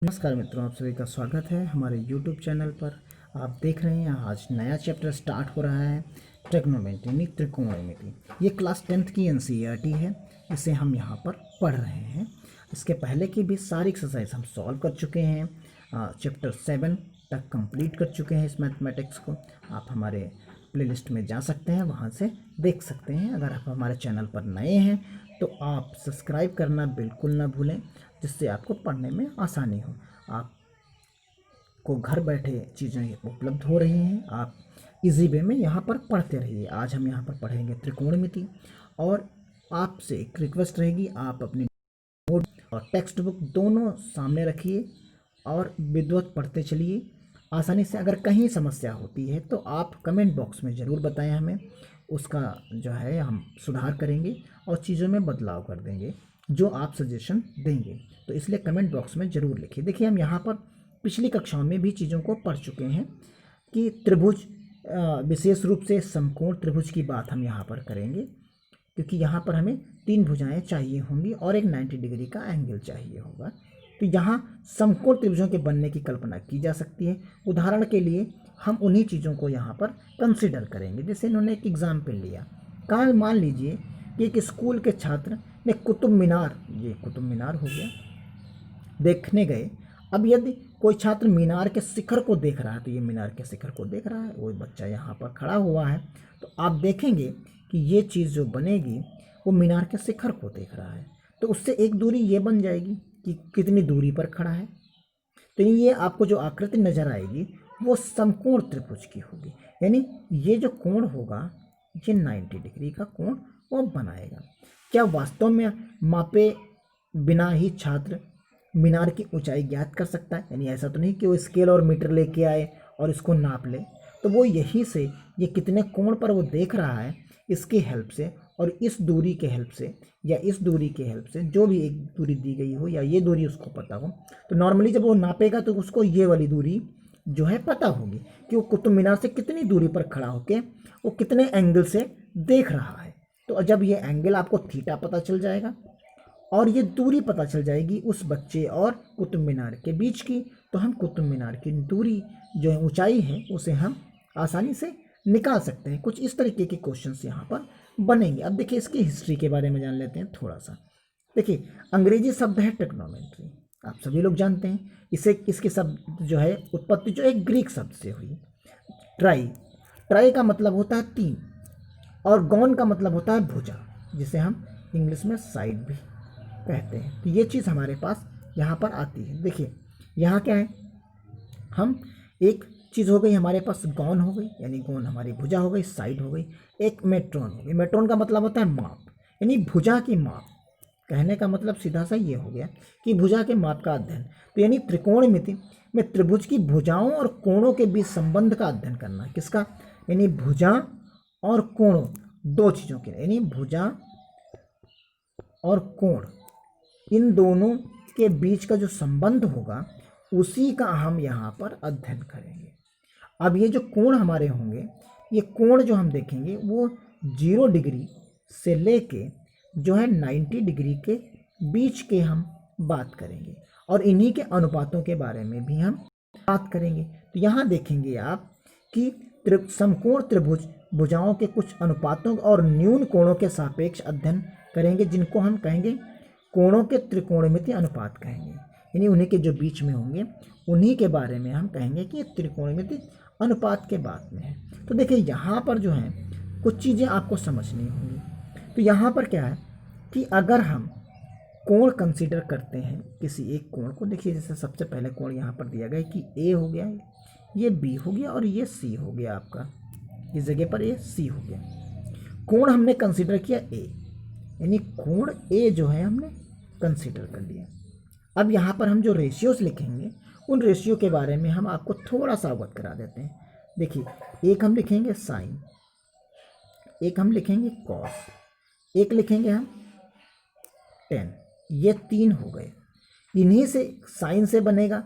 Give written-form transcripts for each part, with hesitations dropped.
नमस्कार मित्रों, आप सभी का स्वागत है हमारे YouTube चैनल पर। आप देख रहे हैं आज नया चैप्टर स्टार्ट हो रहा है, ट्रिग्नोमेट्री यानी त्रिकोणमिति। ये क्लास 10th की NCERT है, इसे हम यहाँ पर पढ़ रहे हैं। इसके पहले की भी सारी एक्सरसाइज हम सॉल्व कर चुके हैं, चैप्टर 7 तक कंप्लीट कर चुके हैं इस मैथमेटिक्स को। आप हमारे प्लेलिस्ट में जा सकते हैं, वहाँ से देख सकते हैं। अगर आप हमारे चैनल पर नए हैं तो आप सब्सक्राइब करना बिल्कुल ना भूलें, जिससे आपको पढ़ने में आसानी हो। आपको घर बैठे चीज़ें उपलब्ध हो रही हैं, आप इजी वे में यहाँ पर पढ़ते रहिए। आज हम यहाँ पर पढ़ेंगे त्रिकोणमिति, और आपसे एक रिक्वेस्ट रहेगी, आप अपनी नोट और टेक्स्ट बुक दोनों सामने रखिए और विधिवत पढ़ते चलिए आसानी से। अगर कहीं समस्या होती है तो आप कमेंट बॉक्स में ज़रूर बताएं हमें, उसका जो है हम सुधार करेंगे और चीज़ों में बदलाव कर देंगे जो आप सजेशन देंगे। तो इसलिए कमेंट बॉक्स में ज़रूर लिखिए। देखिए, हम यहाँ पर पिछली कक्षाओं में भी चीज़ों को पढ़ चुके हैं कि त्रिभुज, विशेष रूप से समकोण त्रिभुज की बात हम यहाँ पर करेंगे, क्योंकि यहाँ पर हमें 3 भुजाएं चाहिए होंगी और एक 90 डिग्री का एंगल चाहिए होगा। तो यहाँ समकोण त्रिभुजों के बनने की कल्पना की जा सकती है। उदाहरण के लिए हम उन्हीं चीज़ों को यहाँ पर कंसिडर करेंगे। जैसे इन्होंने एक एग्जाम्पल लिया, कहाँ मान लीजिए कि एक स्कूल के छात्र ने कुतुब मीनार, ये कुतुब मीनार हो गया, देखने गए। अब यदि कोई छात्र मीनार के शिखर को देख रहा है, तो ये मीनार के शिखर को देख रहा है, वो बच्चा यहाँ पर खड़ा हुआ है, तो आप देखेंगे कि ये चीज़ जो बनेगी वो मीनार के शिखर को देख रहा है। तो उससे एक दूरी ये बन जाएगी कि कितनी दूरी पर खड़ा है। तो ये आपको जो आकृति नज़र आएगी वो समकोण त्रिभुज की होगी, यानी ये जो कोण होगा ये 90 डिग्री का कोण वो बनाएगा। क्या वास्तव में मापे बिना ही छात्र मीनार की ऊंचाई ज्ञात कर सकता है? यानी ऐसा तो नहीं कि वो स्केल और मीटर लेके आए और इसको नाप ले। तो वो यहीं से ये कितने कोण पर वो देख रहा है, इसकी हेल्प से और इस दूरी के हेल्प से या इस दूरी के हेल्प से, जो भी एक दूरी दी गई हो या ये दूरी उसको पता हो, तो नॉर्मली जब वो नापेगा तो उसको ये वाली दूरी जो है पता होगी कि वो कुतुब मीनार से कितनी दूरी पर खड़ा होकर वो कितने एंगल से देख रहा है। तो जब ये एंगल आपको थीटा पता चल जाएगा और ये दूरी पता चल जाएगी उस बच्चे और कुतुब मीनार के बीच की, तो हम कुतुब मीनार की दूरी जो है, ऊंचाई है, उसे हम आसानी से निकाल सकते हैं। कुछ इस तरीके के क्वेश्चंस यहाँ पर बनेंगे। अब देखिए, इसकी हिस्ट्री के बारे में जान लेते हैं थोड़ा सा। देखिए, अंग्रेजी शब्द है ट्रिग्नोमेट्री, आप सभी लोग जानते हैं। इसके शब्द जो है उत्पत्ति जो एक ग्रीक शब्द से हुई। ट्राई, ट्राई का मतलब होता है 3, और गॉन का मतलब होता है भुजा, जिसे हम इंग्लिश में साइड भी कहते हैं। तो ये चीज़ हमारे पास यहाँ पर आती है। देखिए यहाँ क्या है, हम एक चीज़ हो गई हमारे पास, गौन हो गई, यानी गौन हमारी भुजा हो गई, साइड हो गई। एक मेट्रोन हो गई, मेट्रोन का मतलब होता है माप, यानी भुजा की माप। कहने का मतलब सीधा सा ये हो गया कि भुजा के माप का अध्ययन। तो यानी त्रिकोणमिति में त्रिभुज की भुजाओं और कोणों के बीच संबंध का अध्ययन करना। किसका? यानी भुजा और कोणों, दो चीज़ों के, यानी भुजा और कोण, इन दोनों के बीच का जो संबंध होगा उसी का हम यहाँ पर अध्ययन करेंगे। अब ये जो कोण हमारे होंगे, ये कोण जो हम देखेंगे वो 0 डिग्री से लेके जो है 90 डिग्री के बीच के हम बात करेंगे, और इन्हीं के अनुपातों के बारे में भी हम बात करेंगे। तो यहाँ देखेंगे आप कि समकोण त्रिभुज भुजाओं के कुछ अनुपातों और न्यून कोणों के सापेक्ष अध्ययन करेंगे, जिनको हम कहेंगे कोणों के त्रिकोणमिति अनुपात कहेंगे। यानी उन्हीं के जो बीच में होंगे उन्हीं के बारे में हम कहेंगे कि त्रिकोणमिति अनुपात के बाद में है। तो देखिए यहाँ पर जो है कुछ चीज़ें आपको समझनी होंगी। तो यहाँ पर क्या है कि अगर हम कोण कंसीडर करते हैं किसी एक कोण को, देखिए जैसे सबसे पहले कोण यहाँ पर दिया गया कि ए हो गया, ये बी हो गया और ये सी हो गया, आपका इस जगह पर ये सी हो गया। कोण हमने कंसीडर किया ए, यानी कोण ए जो है हमने कंसीडर कर लिया। अब यहाँ पर हम जो रेशियोज लिखेंगे उन रेशियो के बारे में हम आपको थोड़ा सा अवगत करा देते हैं। देखिए, एक हम लिखेंगे साइन, एक हम लिखेंगे कॉस, एक लिखेंगे हम टेन। ये 3 हो गए। इन्हीं से साइन से बनेगा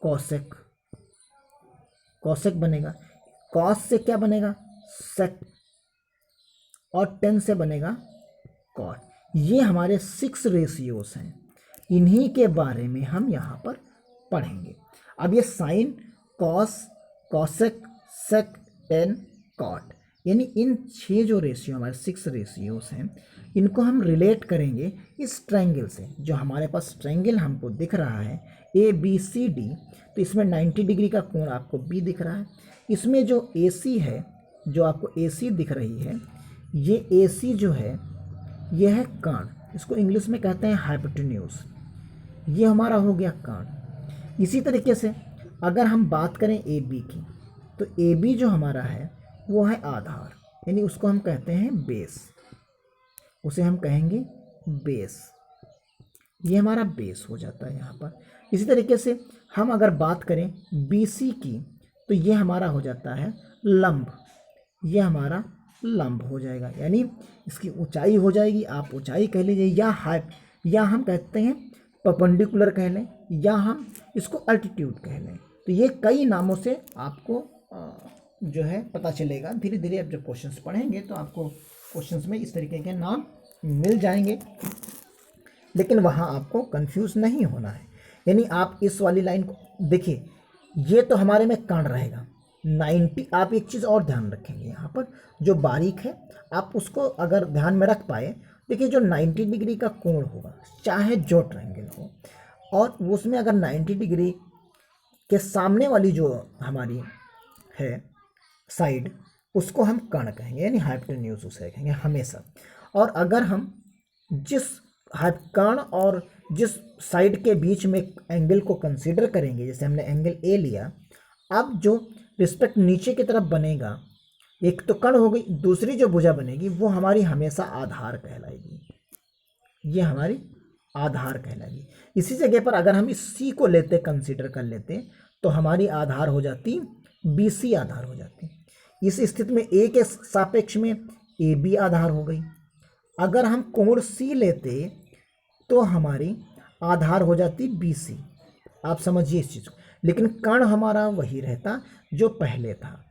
कॉसेक, कॉसेक बनेगा। कॉस से क्या बनेगा? सेक, और टेन से बनेगा कॉट। ये हमारे 6 रेशियोज हैं। इन्हीं के बारे में हम यहाँ पर पढ़ेंगे। अब ये साइन, कॉस, कॉसेक, सेक, टेन, कॉट, यानी इन 6 जो रेशियो हमारे 6 रेशियोज हैं, इनको हम रिलेट करेंगे इस ट्रायंगल से। जो हमारे पास ट्रायंगल हमको दिख रहा है ABCD, तो इसमें 90 डिग्री का कोण आपको B दिख रहा है। इसमें जो AC है, जो आपको AC दिख रही है, ये AC जो है ये है कर्ण, इसको इंग्लिश में कहते हैं हाइपोटेन्यूज। ये हमारा हो गया कर्ण। इसी तरीके से अगर हम बात करें AB की, तो AB जो हमारा है वो है आधार, यानी उसको हम कहते हैं बेस, उसे हम कहेंगे बेस। ये हमारा बेस हो जाता है यहाँ पर। इसी तरीके से हम अगर बात करें BC की, तो ये हमारा हो जाता है लंब, ये हमारा लंब हो जाएगा, यानी इसकी ऊंचाई हो जाएगी, आप ऊंचाई कह लीजिए, या हाइट, या हम कहते हैं परपेंडिकुलर कह लें, या हम इसको अल्टीट्यूड कह लें। तो ये कई नामों से आपको जो है पता चलेगा। धीरे धीरे अब जब क्वेश्चंस पढ़ेंगे तो आपको क्वेश्चंस में इस तरीके के नाम मिल जाएंगे, लेकिन वहाँ आपको कंफ्यूज नहीं होना है। यानी आप इस वाली लाइन को देखिए, ये तो हमारे में कर्ण रहेगा 90। आप एक चीज़ और ध्यान रखेंगे यहाँ पर, जो बारीक है आप उसको अगर ध्यान में रख पाए, देखिए जो 90 डिग्री का कोण होगा, चाहे जो ट्रायंगल हो, और उसमें अगर 90 डिग्री के सामने वाली जो हमारी है साइड, उसको हम कर्ण कहेंगे, यानी हाइपोटेन्यूज उसे कहेंगे हमेशा। और अगर हम जिस कर्ण और जिस साइड के बीच में एंगल को कंसीडर करेंगे, जैसे हमने एंगल ए लिया, अब जो रिस्पेक्ट नीचे की तरफ बनेगा, एक तो कर्ण हो गई, दूसरी जो भुजा बनेगी वो हमारी हमेशा आधार कहलाएगी, ये हमारी आधार कहलाएगी। इसी जगह पर अगर हम इस सी को लेते, कंसीडर कर लेते, तो हमारी आधार हो जाती BC आधार हो जाती। इस स्थिति में ए के सापेक्ष में AB आधार हो गई। अगर हम कोण C लेते तो हमारी आधार हो जाती BC। आप समझिए इस चीज़ को, लेकिन कर्ण हमारा वही रहता जो पहले था,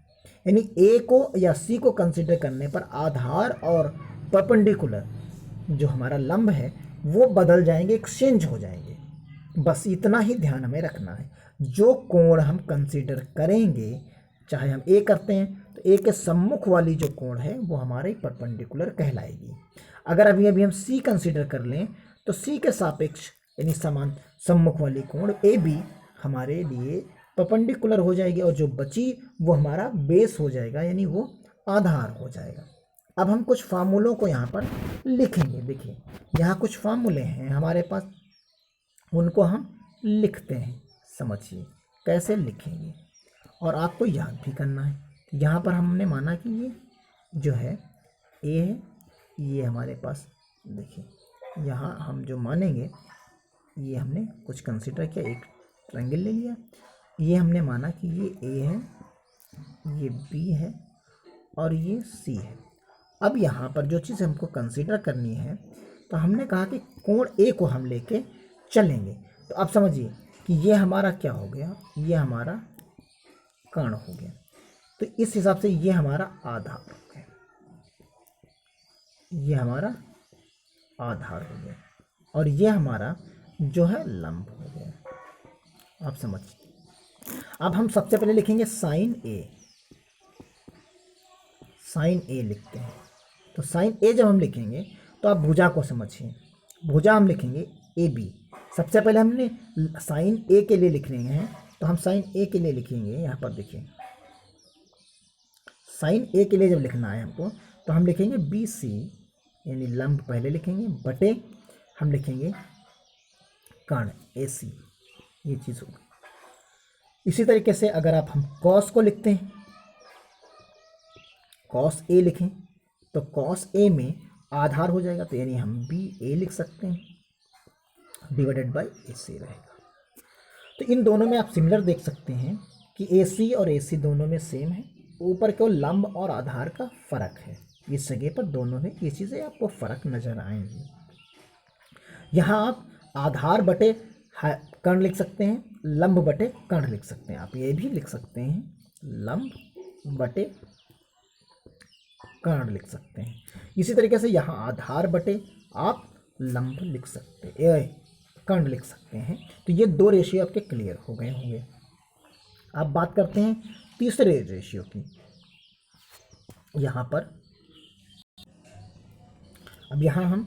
यानी A को या C को कंसीडर करने पर आधार और परपेंडिकुलर जो हमारा लंब है वो बदल जाएंगे, एक्सचेंज हो जाएंगे। बस इतना ही ध्यान हमें रखना है। जो कोण हम कंसीडर करेंगे, चाहे हम A करते हैं, तो A के सम्मुख वाली जो कोण है वो हमारे परपेंडिकुलर कहलाएगी। अगर अभी अभी हम C कंसीडर कर लें, तो C के सापेक्ष यानी समान सम्मुख वाली कोण AB हमारे लिए परपेंडिकुलर हो जाएगी, और जो बची वो हमारा बेस हो जाएगा, यानी वो आधार हो जाएगा। अब हम कुछ फार्मूलों को यहाँ पर लिखेंगे। देखिए यहाँ कुछ फार्मूले हैं हमारे पास, उनको हम लिखते हैं। समझिए कैसे लिखेंगे, और आपको याद भी करना है। यहाँ पर हमने माना कि ये जो है ए है, ये हमारे पास देखिए यहाँ हम जो मानेंगे, ये हमने कुछ कंसीडर किया, एक ट्रायंगल ले लिया, ये हमने माना कि ये ए है, ये B है, और ये C है। अब यहाँ पर जो चीज़ हमको कंसीडर करनी है, तो हमने कहा कि कोण A को हम लेके चलेंगे। तो आप समझिए कि ये हमारा क्या हो गया, ये हमारा कर्ण हो गया। तो इस हिसाब से ये हमारा आधार हो गया, ये हमारा आधार हो गया, और ये हमारा जो है लंब हो गया। आप समझिए। अब हम सबसे पहले लिखेंगे साइन A। साइन A लिखते हैं। तो साइन A जब हम लिखेंगे तो आप भुजा को समझिए। भुजा हम लिखेंगे AB। सबसे पहले हमने साइन A के लिए लिखने हैं, तो हम साइन A के लिए लिखेंगे। यहाँ पर देखिए साइन A के लिए जब लिखना है हमको, तो हम लिखेंगे BC, यानी लंब पहले लिखेंगे, बटे हम लिखेंगे कर्ण AC। ये चीज़ होगी। इसी तरीके से अगर आप हम कॉस को लिखते हैं, कॉस A लिखें, तो कॉस A में आधार हो जाएगा, तो यानी हम BA लिख सकते हैं, डिवाइडेड बाय AC रहेगा। तो इन दोनों में आप सिमिलर देख सकते हैं कि AC और AC दोनों में सेम है, ऊपर केवल लंब और आधार का फर्क है। इस जगह पर दोनों में ये चीज़ें आपको फर्क नजर आएंगी। यहाँ आप आधार बटे कर्ण लिख सकते हैं, लंब बटे कर्ण लिख सकते हैं। आप ये भी लिख सकते हैं लंब बटे कर्ण लिख सकते हैं। इसी तरीके से यहाँ आधार बटे आप लंब लिख सकते हैं, कर्ण लिख सकते हैं। तो ये 2 रेशियो आपके क्लियर हो गए होंगे। अब बात करते हैं तीसरे रेशियो की। यहाँ पर अब यहाँ हम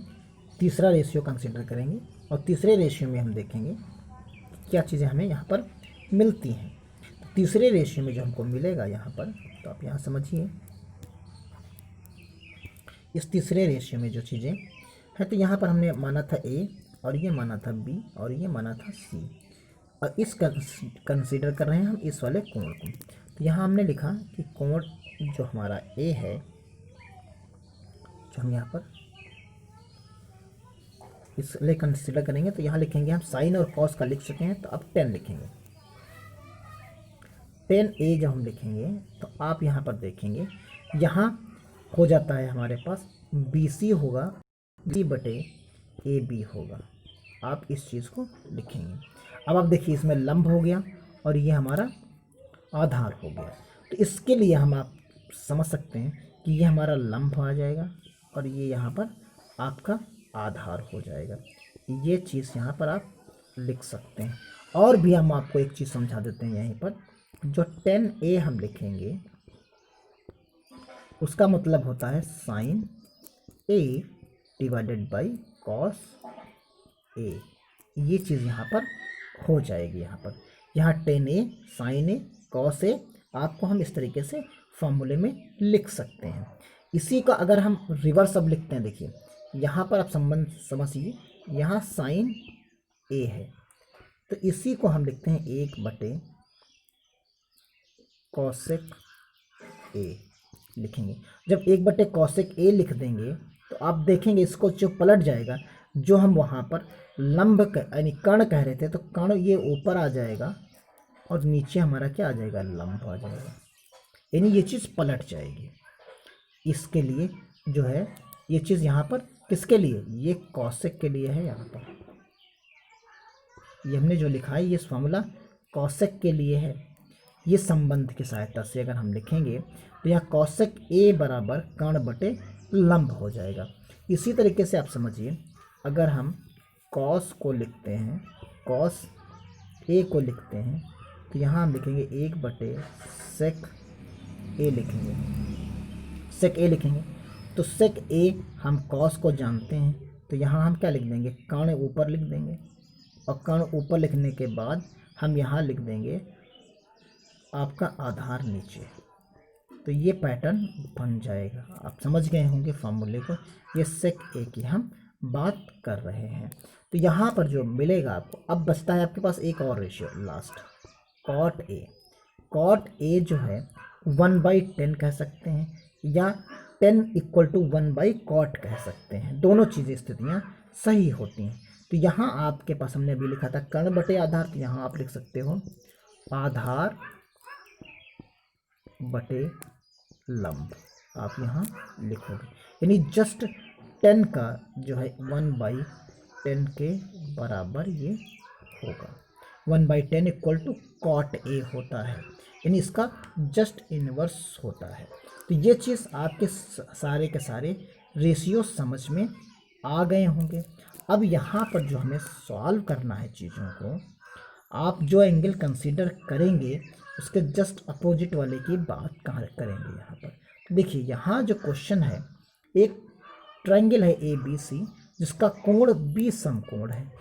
तीसरा रेशियो कंसिडर करेंगे और तीसरे रेशियो में हम देखेंगे क्या चीज़ें हमें यहाँ पर मिलती हैं। तो तीसरे रेशियो में जो हमको मिलेगा यहाँ पर, तो आप यहाँ समझिए, इस तीसरे रेशियो में जो चीज़ें हैं, तो यहाँ पर हमने माना था A और ये माना था B और ये माना था C, और इस कंसीडर कर रहे हैं हम इस वाले कोण को। तो यहाँ हमने लिखा कि कोण जो हमारा A है, जो हम यहाँ पर इसलिए कंसीडर करेंगे, तो यहाँ लिखेंगे हम साइन और कॉस का लिख चुके हैं, तो अब 10 लिखेंगे। 10A जब हम लिखेंगे तो आप यहाँ पर देखेंगे यहाँ हो जाता है हमारे पास BC होगा, B/AB होगा। आप इस चीज़ को लिखेंगे। अब आप देखिए इसमें लंब हो गया और ये हमारा आधार हो गया। तो इसके लिए हम आप समझ सकते हैं कि ये हमारा लंब आ जाएगा और ये यहाँ पर आपका आधार हो जाएगा। ये चीज़ यहाँ पर आप लिख सकते हैं। और भी हम आपको एक चीज़ समझा देते हैं यहीं पर, जो 10A हम लिखेंगे उसका मतलब होता है sine A divided by cos A। ये चीज़ यहाँ पर हो जाएगी। यहाँ 10A sign A cos A आपको हम इस तरीके से फॉर्मूले में लिख सकते हैं। इसी का अगर हम रिवर्स अब लिखते हैं, देखिए यहाँ पर आप संबंध समझिए, यहाँ साइन A है तो इसी को हम लिखते हैं 1/cosec A लिखेंगे। जब 1/cosec A लिख देंगे तो आप देखेंगे इसको जो पलट जाएगा, जो हम वहाँ पर लंब यानी कर्ण कह रहे थे, तो कर्ण ये ऊपर आ जाएगा और नीचे हमारा क्या आ जाएगा, लंब आ जाएगा। यानी ये चीज़ पलट जाएगी। इसके लिए जो है ये चीज़ यहाँ पर किसके लिए, ये कॉसेक के लिए है। यहाँ पर ये हमने जो लिखा है ये फॉर्मूला कॉसेक के लिए है। ये संबंध की सहायता से अगर हम लिखेंगे तो यहाँ कॉसेक A बराबर कर्ण बटे लंब हो जाएगा। इसी तरीके से आप समझिए, अगर हम कॉस को लिखते हैं, कॉस A को लिखते हैं, तो यहाँ हम लिखेंगे 1/sec A लिखेंगे, sec A लिखेंगे। तो sec A हम कॉस को जानते हैं, तो यहाँ हम क्या लिख देंगे, कर्ण ऊपर लिख देंगे, और कर्ण ऊपर लिखने के बाद हम यहाँ लिख देंगे आपका आधार नीचे। तो ये पैटर्न बन जाएगा। आप समझ गए होंगे फॉर्मूले को, ये sec A की हम बात कर रहे हैं। तो यहाँ पर जो मिलेगा आपको, अब बचता है आपके पास एक और ratio last, cot A। cot A जो है 1/10 कह सकते हैं, या 10 = 1/cot कह सकते हैं। दोनों चीज़ें स्थितियाँ सही होती हैं। तो यहाँ आपके पास हमने अभी लिखा था कर्ण बटे आधार, तो यहाँ आप लिख सकते हो आधार बटे लंब, आप यहाँ लिखोगे। यानी जस्ट 10 का जो है 1/10 के बराबर ये होगा। 1/10 = cot A होता है, यानी इसका जस्ट इनवर्स होता है। तो ये चीज़ आपके सारे के सारे रेशियो समझ में आ गए होंगे। अब यहाँ पर जो हमें सॉल्व करना है चीज़ों को, आप जो एंगल कंसीडर करेंगे उसके जस्ट अपोजिट वाले की बात कहाँ करेंगे। यहाँ पर देखिए, यहाँ जो क्वेश्चन है, एक ट्रायंगल है ABC जिसका कोण B समकोण है।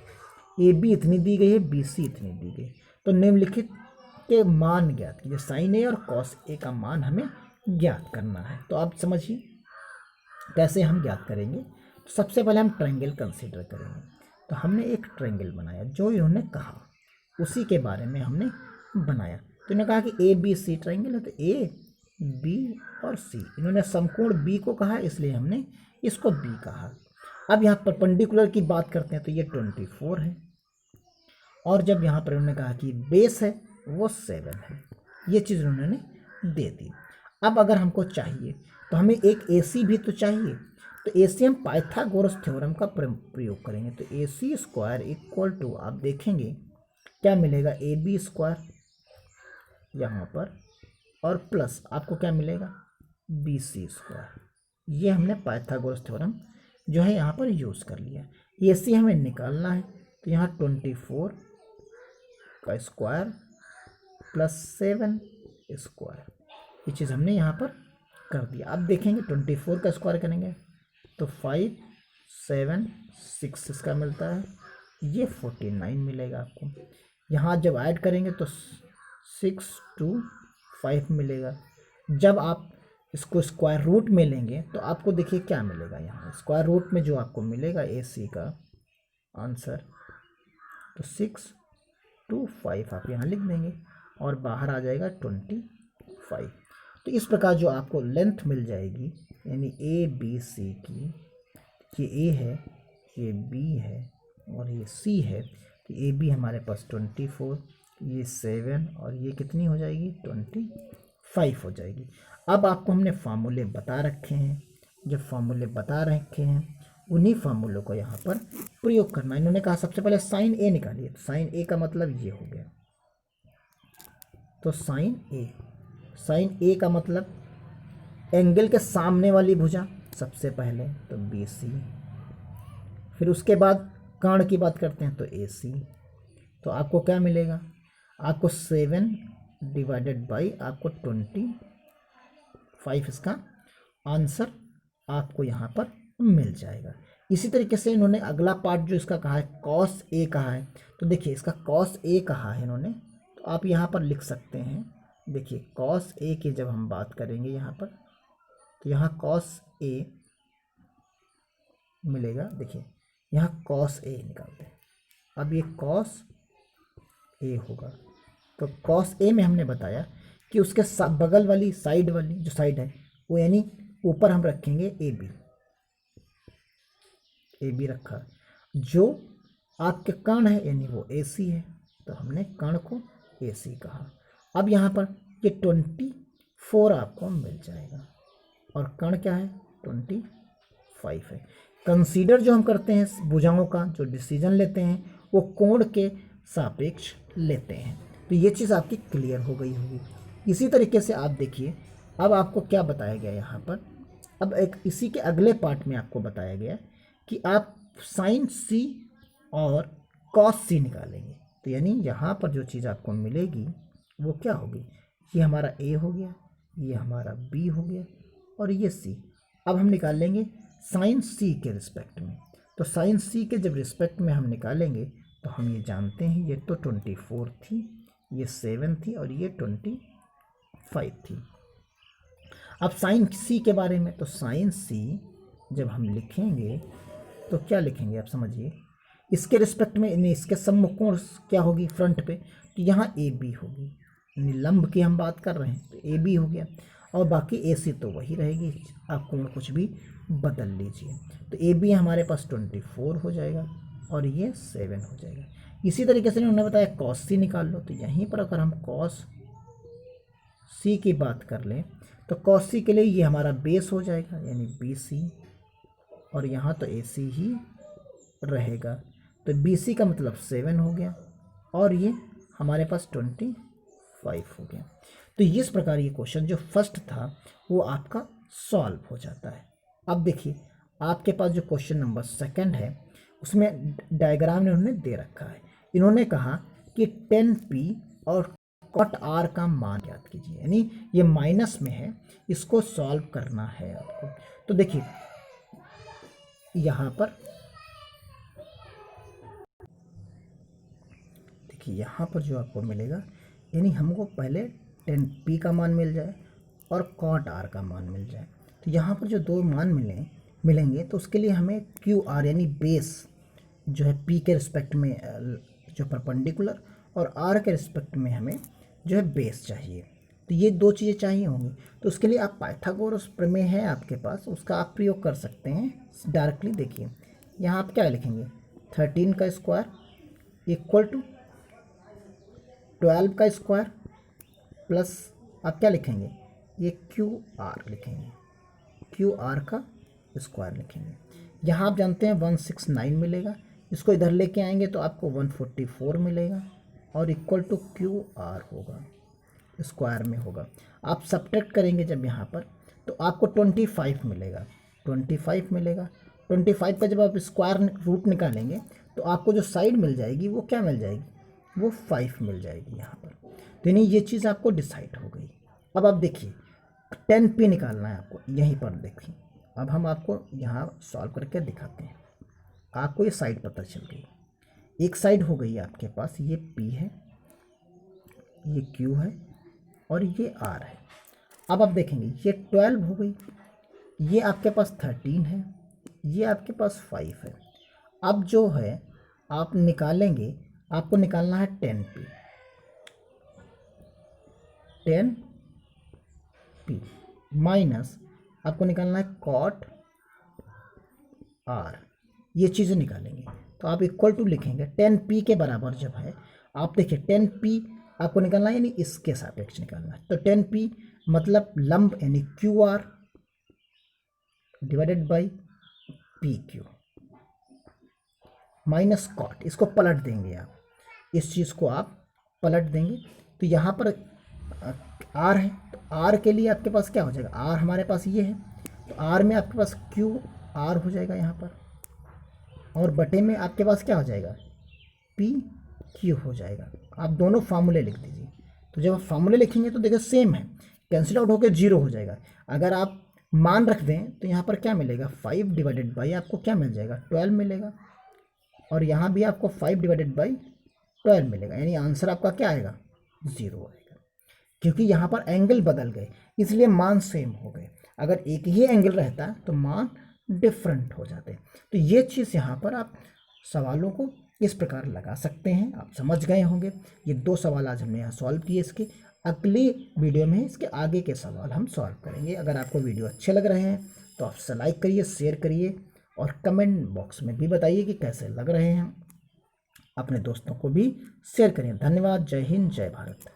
AB इतनी दी गई है, BC इतनी दी गई। तो निम्नलिखित के मान ज्ञात कीजिए। साइन A और कॉस A का मान हमें ज्ञात करना है। तो आप समझिए कैसे हम ज्ञात करेंगे। तो सबसे पहले हम ट्रायंगल कंसीडर करेंगे। तो हमने एक ट्रायंगल बनाया, जो इन्होंने कहा उसी के बारे में हमने बनाया। तो इन्होंने कहा कि ABC ट्रायंगल है, तो A, B और C, इन्होंने समकोण B को कहा, इसलिए हमने इसको B कहा। अब यहाँ परपेंडिकुलर की बात करते हैं, तो ये 24 है, और जब यहाँ पर उन्होंने कहा कि बेस है वो 7 है। ये चीज़ उन्होंने दे दी। अब अगर हमको चाहिए तो हमें एक AC भी तो चाहिए। तो AC हम पाइथागोरस थ्योरम का प्रयोग करेंगे। तो AC² आप देखेंगे क्या मिलेगा, AB² यहाँ पर, और प्लस आपको क्या मिलेगा, BC²। ये हमने पाइथागोरस थ्योरम जो है यहाँ पर यूज़ कर लिया। AC हमें निकालना है, तो यहाँ 24 का स्क्वायर प्लस 7 स्क्वायर, ये चीज़ हमने यहाँ पर कर दिया। अब देखेंगे 24 का स्क्वायर करेंगे तो 5 7 6 इसका मिलता है, ये 49 मिलेगा आपको। यहाँ जब ऐड करेंगे तो 6 2 5 मिलेगा। जब आप इसको स्क्वायर रूट में लेंगे तो आपको देखिए क्या मिलेगा। यहाँ स्क्वायर रूट में जो आपको मिलेगा AC का आंसर, तो 6 2 5 आप यहाँ लिख देंगे और बाहर आ जाएगा 25। तो इस प्रकार जो आपको लेंथ मिल जाएगी यानी ABC की, ये A है, ये B है और ये C है, तो AB हमारे पास 24, ये 7 और ये कितनी हो जाएगी 25 हो जाएगी। अब आपको हमने फार्मूले बता रखे हैं, जब फार्मूले बता रखे हैं उन्हीं फार्मूलों को यहाँ पर प्रयोग करना। इन्होंने कहा सबसे पहले साइन A निकालिए, तो साइन A का मतलब ये हो गया, तो साइन A का मतलब एंगल के सामने वाली भुजा सबसे पहले, तो BC। फिर उसके बाद कर्ण की बात करते हैं तो AC। तो आपको क्या मिलेगा, आपको 7 डिवाइडेड बाई आपको 25, इसका आंसर आपको यहाँ पर मिल जाएगा। इसी तरीके से इन्होंने अगला पार्ट जो इसका कहा है cos A कहा है, तो देखिए इसका cos A कहा है इन्होंने, तो आप यहाँ पर लिख सकते हैं। देखिए cos A की जब हम बात करेंगे यहाँ पर, तो यहाँ cos A मिलेगा। देखिए यहाँ cos A निकालते हैं, अब ये cos A होगा, तो cos A में हमने बताया कि उसके बगल वाली साइड वाली जो साइड है वो यानी ऊपर हम रखेंगे AB रखा, जो आपके कर्ण है यानी वो AC है, तो हमने कर्ण को AC कहा। अब यहाँ पर ये 24 आपको मिल जाएगा और कर्ण क्या है 25 है। कंसीडर जो हम करते हैं भुजाओं का जो डिसीजन लेते हैं वो कोण के सापेक्ष लेते हैं, तो ये चीज़ आपकी क्लियर हो गई होगी। इसी तरीके से आप देखिए अब आपको क्या बताया गया यहाँ पर, अब एक इसी के अगले पार्ट में आपको बताया गया कि आप साइन C और कॉस C निकालेंगे, तो यानी यहाँ पर जो चीज़ आपको मिलेगी वो क्या होगी, ये हमारा A हो गया, ये हमारा B हो गया और ये C। अब हम निकाल लेंगे साइन C के रिस्पेक्ट में, तो साइन C के जब रिस्पेक्ट में हम निकालेंगे तो हम ये जानते हैं ये तो 24 थी, ये 7 थी और ये 25 थी। अब साइन C के बारे में, तो साइन C जब हम लिखेंगे तो क्या लिखेंगे आप समझिए, इसके रिस्पेक्ट में यानी इसके सम्मुख कोण क्या होगी फ्रंट पे, तो यहाँ AB होगी, यानी लंब की हम बात कर रहे हैं तो AB हो गया और बाकी AC तो वही रहेगी, आप कोण कुछ भी बदल लीजिए। तो AB हमारे पास 24 हो जाएगा और ये 7 हो जाएगा। इसी तरीके से उन्होंने बताया cos C निकाल लो, तो यहीं पर अगर हम cos C की बात कर लें तो cos C के लिए ये हमारा बेस हो जाएगा यानी BC और यहाँ तो AC ही रहेगा, तो BC का मतलब 7 हो गया और ये हमारे पास 25 हो गया। तो इस प्रकार ये क्वेश्चन जो फर्स्ट था वो आपका सॉल्व हो जाता है। अब देखिए आपके पास जो क्वेश्चन नंबर सेकंड है उसमें डायग्राम इन्होंने दे रखा है। इन्होंने कहा कि 10p और cot r का मान ज्ञात कीजिए, यानी ये माइनस में है, इसको सॉल्व करना है आपको। तो देखिए यहाँ पर यहाँ पर जो आपको मिलेगा यानी हमको पहले 10p का मान मिल जाए और cot r का मान मिल जाए, तो यहाँ पर जो दो मान मिलेंगे तो उसके लिए हमें QR यानी बेस जो है p के रिस्पेक्ट में जो परपेंडिकुलर और r के रिस्पेक्ट में हमें जो है बेस चाहिए, तो ये दो चीज़ें चाहिए होंगी। तो उसके लिए आप पाइथागोरस प्रमेय है आपके पास, उसका आप प्रयोग कर सकते हैं डायरेक्टली। देखिए यहाँ आप क्या लिखेंगे 13 का स्क्वायर इक्वल टू 12 का स्क्वायर प्लस आप क्या लिखेंगे ये QR लिखेंगे, QR का स्क्वायर लिखेंगे। यहाँ आप जानते हैं 169 मिलेगा, इसको इधर लेके आएंगे तो आपको 144 मिलेगा और इक्वल टू QR होगा, स्क्वायर में होगा। आप सब्ट्रैक्ट करेंगे जब यहाँ पर तो आपको 25 मिलेगा, 25 मिलेगा। 25 का जब आप स्क्वायर रूट निकालेंगे तो आपको जो साइड मिल जाएगी वो क्या मिल जाएगी, वो 5 मिल जाएगी यहाँ पर। तो यानी ये चीज़ आपको डिसाइड हो गई। अब आप देखिए 10p निकालना है आपको, यहीं पर देखिए। अब हम आपको यहाँ सॉल्व करके दिखाते हैं। आपको ये साइड पता चल गई, एक साइड हो गई आपके पास, ये p है, ये q है और ये r है। अब आप देखेंगे ये 12 हो गई, ये आपके पास 13 है, ये आपके पास 5 है। अब जो है आप निकालेंगे, आपको निकालना है 10p, 10p माइनस आपको निकालना है cot r, ये चीज़ें निकालेंगे। तो आप इक्वल टू लिखेंगे 10p के बराबर जब है, आप देखिए 10p आपको निकालना है यानी इसके सापेक्ष निकालना है। तो 10p मतलब लंब यानी QR divided by PQ minus cot, इसको पलट देंगे आप, इस चीज़ को आप पलट देंगे। तो यहाँ पर R है, तो R के लिए आपके पास क्या हो जाएगा, R हमारे पास ये है, तो R में आपके पास QR हो जाएगा यहाँ पर, और बटे में आपके पास क्या हो जाएगा, PQ हो जाएगा। आप दोनों फार्मूले लिख दीजिए। तो जब आप फार्मूले लिखेंगे तो देखिए सेम है, कैंसिल आउट होकर 0 हो जाएगा। अगर आप मान रख दें तो यहाँ पर क्या मिलेगा, 5 डिवाइडेड बाई आपको क्या मिल जाएगा, 12 मिलेगा, और यहाँ भी आपको 5 डिवाइडेड बाई 12 मिलेगा, यानी आंसर आपका क्या आएगा, 0 आएगा। क्योंकि यहाँ पर एंगल बदल गए इसलिए मान सेम हो गए, अगर एक ही एंगल रहता तो मान डिफरेंट हो जाते। तो ये चीज़ यहाँ पर आप सवालों को इस प्रकार लगा सकते हैं। आप समझ गए होंगे। ये 2 सवाल आज हमने यहाँ सॉल्व किए। इसके अगली वीडियो में इसके आगे के सवाल हम सॉल्व करेंगे। अगर आपको वीडियो अच्छे लग रहे हैं तो आप लाइक करिए, शेयर करिए और कमेंट बॉक्स में भी बताइए कि कैसे लग रहे हैं। अपने दोस्तों को भी शेयर करिए। धन्यवाद। जय हिंद, जय भारत।